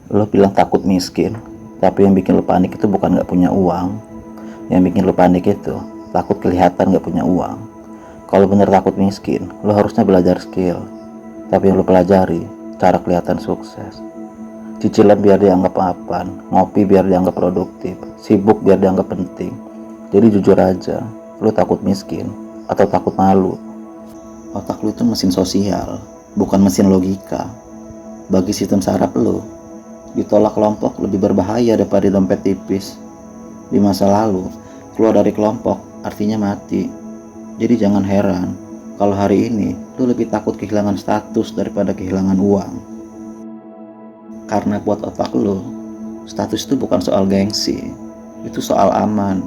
Lo bilang takut miskin, tapi yang bikin lo panik itu bukan gak punya uang. Yang bikin lo panik itu takut kelihatan gak punya uang. Kalau bener takut miskin, lo harusnya belajar skill. Tapi yang lo pelajari, cara kelihatan sukses. Cicilan biar dianggap mapan, ngopi biar dianggap produktif, sibuk biar dianggap penting. Jadi jujur aja, lo takut miskin atau takut malu? Otak lo itu mesin sosial, bukan mesin logika. Bagi sistem saraf lo, ditolak kelompok lebih berbahaya daripada dompet tipis. Di masa lalu, keluar dari kelompok artinya mati. Jadi jangan heran kalau hari ini lu lebih takut kehilangan status daripada kehilangan uang. Karena buat otak lu, status itu bukan soal gengsi, itu soal aman.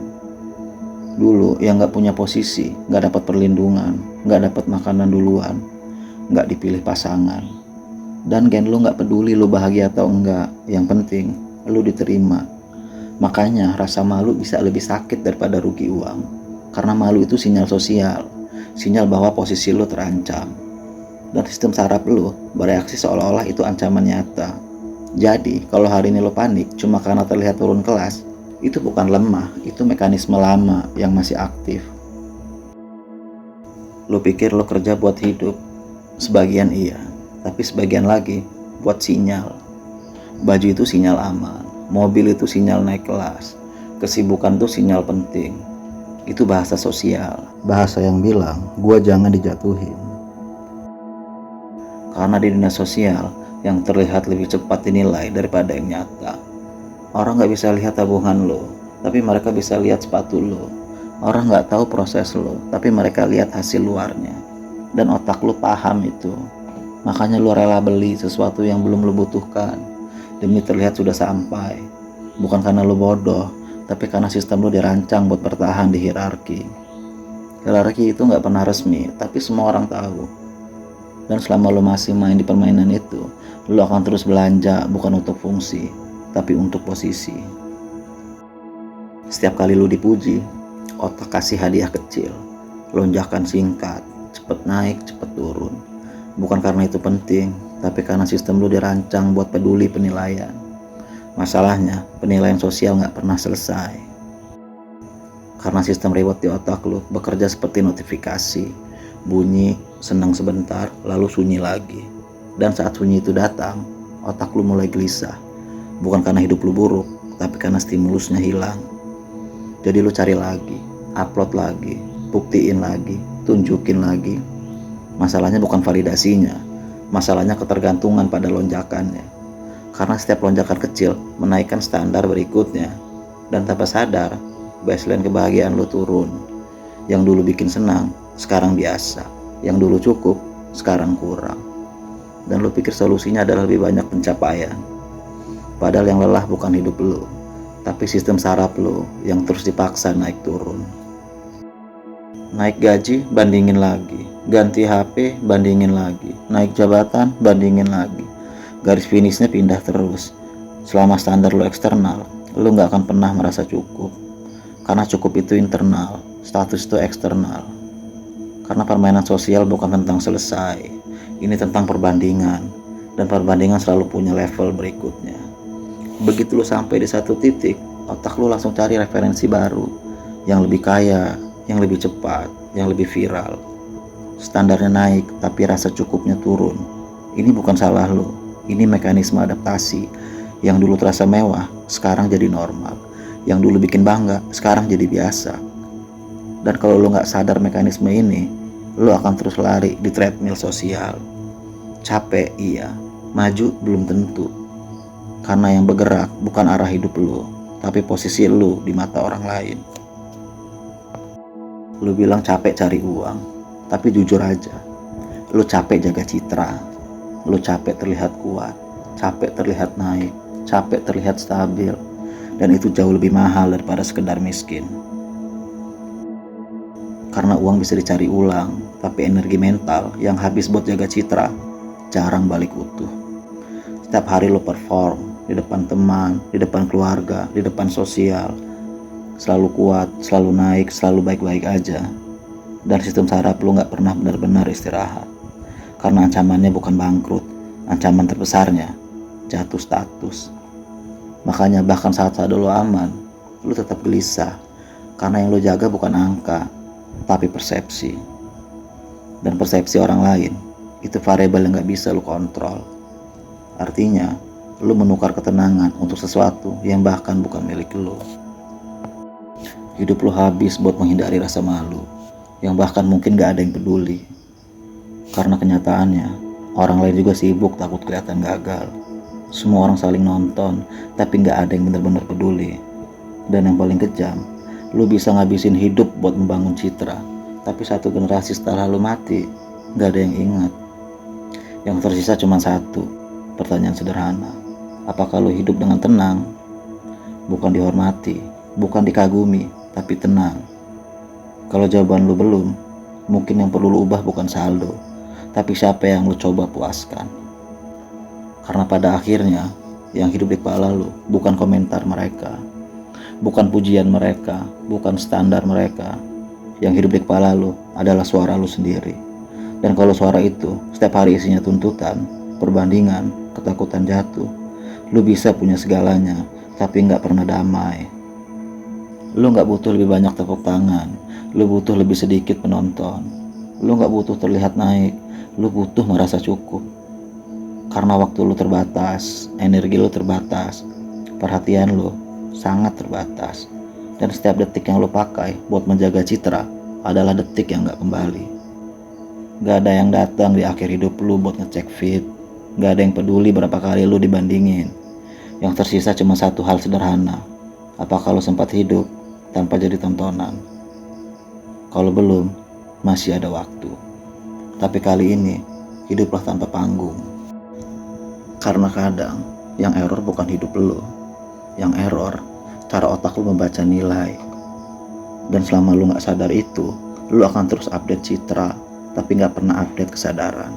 Dulu yang gak punya posisi, gak dapat perlindungan, gak dapat makanan duluan, gak dipilih pasangan. Dan gen lu gak peduli lu bahagia atau enggak, yang penting lu diterima. Makanya rasa malu bisa lebih sakit daripada rugi uang. Karena malu itu sinyal sosial, sinyal bahwa posisi lu terancam. Dan sistem saraf lu bereaksi seolah-olah itu ancaman nyata. Jadi kalau hari ini lu panik cuma karena terlihat turun kelas, itu bukan lemah, itu mekanisme lama yang masih aktif. Lu pikir lu kerja buat hidup? Sebagian iya, tapi sebagian lagi buat sinyal. Baju itu sinyal aman, mobil itu sinyal naik kelas, kesibukan itu sinyal penting. Itu bahasa sosial, bahasa yang bilang gua jangan dijatuhin. Karena di dunia sosial yang terlihat lebih cepat dinilai daripada yang nyata. Orang gak bisa lihat tabungan lo, tapi mereka bisa lihat sepatu lo. Orang gak tahu proses lo, tapi mereka lihat hasil luarnya. Dan otak lo paham itu. Makanya lo rela beli sesuatu yang belum lo butuhkan demi terlihat sudah sampai. Bukan karena lo bodoh, tapi karena sistem lo dirancang buat bertahan di hierarki. Hierarki itu gak pernah resmi, tapi semua orang tahu. Dan selama lo masih main di permainan itu, lo akan terus belanja bukan untuk fungsi, tapi untuk posisi. Setiap kali lo dipuji, otak kasih hadiah kecil, lonjakan singkat, cepet naik, cepet turun. Bukan karena itu penting, tapi karena sistem lo dirancang buat peduli penilaian. Masalahnya, penilaian sosial gak pernah selesai. Karena sistem reward di otak lo bekerja seperti notifikasi, bunyi, senang sebentar, lalu sunyi lagi. Dan saat sunyi itu datang, otak lu mulai gelisah. Bukan karena hidup lu buruk, tapi karena stimulusnya hilang. Jadi lu cari lagi, upload lagi, buktiin lagi, tunjukin lagi. Masalahnya bukan validasinya, masalahnya ketergantungan pada lonjakannya. Karena setiap lonjakan kecil menaikkan standar berikutnya. Dan tanpa sadar, baseline kebahagiaan lu turun. Yang dulu bikin senang, sekarang biasa. Yang dulu cukup, sekarang kurang. Dan lu pikir solusinya adalah lebih banyak pencapaian. Padahal yang lelah bukan hidup lu, tapi sistem saraf lu yang terus dipaksa naik turun. Naik gaji, bandingin lagi. Ganti HP, bandingin lagi. Naik jabatan, bandingin lagi. Garis finishnya pindah terus. Selama standar lu eksternal, lu gak akan pernah merasa cukup. Karena cukup itu internal, status itu eksternal. Karena permainan sosial bukan tentang selesai, ini tentang perbandingan. Dan perbandingan selalu punya level berikutnya. Begitu lu sampai di satu titik, otak lu langsung cari referensi baru, yang lebih kaya, yang lebih cepat, yang lebih viral. Standarnya naik, tapi rasa cukupnya turun. Ini bukan salah lu, ini mekanisme adaptasi. Yang dulu terasa mewah, sekarang jadi normal. Yang dulu bikin bangga, sekarang jadi biasa. Dan kalau lu gak sadar mekanisme ini, lu akan terus lari di treadmill sosial. Capek iya, maju belum tentu. Karena yang bergerak bukan arah hidup lu, tapi posisi lu di mata orang lain. Lu bilang capek cari uang, tapi jujur aja, lu capek jaga citra. Lu capek terlihat kuat, capek terlihat naik, capek terlihat stabil. Dan itu jauh lebih mahal daripada sekedar miskin. Karena uang bisa dicari ulang, tapi energi mental yang habis buat jaga citra jarang balik utuh. Setiap hari lo perform di depan teman, di depan keluarga, di depan sosial. Selalu kuat, selalu naik, selalu baik-baik aja. Dan sistem saraf lo gak pernah benar-benar istirahat. Karena ancamannya bukan bangkrut, ancaman terbesarnya jatuh status. Makanya bahkan saat saldo lo aman, lo tetap gelisah. Karena yang lo jaga bukan angka, tapi persepsi. Dan persepsi orang lain, itu variabel yang gak bisa lo kontrol. Artinya, lo menukar ketenangan untuk sesuatu yang bahkan bukan milik lo. Hidup lo habis buat menghindari rasa malu, yang bahkan mungkin gak ada yang peduli. Karena kenyataannya, orang lain juga sibuk takut kelihatan gagal. Semua orang saling nonton, tapi gak ada yang benar-benar peduli. Dan yang paling kejam, lu bisa ngabisin hidup buat membangun citra, tapi satu generasi setelah lu mati, gak ada yang ingat. Yang tersisa cuma satu, pertanyaan sederhana. Apakah lu hidup dengan tenang? Bukan dihormati, bukan dikagumi, tapi tenang. Kalau jawaban lu belum, mungkin yang perlu lu ubah bukan saldo, tapi siapa yang lu coba puaskan. Karena pada akhirnya, yang hidup di kepala lu bukan komentar mereka, bukan pujian mereka, bukan standar mereka. Yang hidup di kepala lu adalah suara lu sendiri. Dan kalau suara itu setiap hari isinya tuntutan, perbandingan, ketakutan jatuh, lu bisa punya segalanya, tapi gak pernah damai. Lu gak butuh lebih banyak tepuk tangan, lu butuh lebih sedikit penonton. Lu gak butuh terlihat naik, lu butuh merasa cukup. Karena waktu lu terbatas, energi lu terbatas, perhatian lu sangat terbatas. Dan setiap detik yang lu pakai buat menjaga citra adalah detik yang gak kembali. Gak ada yang datang di akhir hidup lu buat ngecek fit. Gak ada yang peduli berapa kali lu dibandingin. Yang tersisa cuma satu hal sederhana. Apakah lu sempat hidup tanpa jadi tontonan? Kalau belum, masih ada waktu. Tapi kali ini, hiduplah tanpa panggung. Karena kadang, yang error bukan hidup lu. Yang error, cara otak lu membaca nilai. Dan selama lu gak sadar itu, lu akan terus update citra, tapi gak pernah update kesadaran.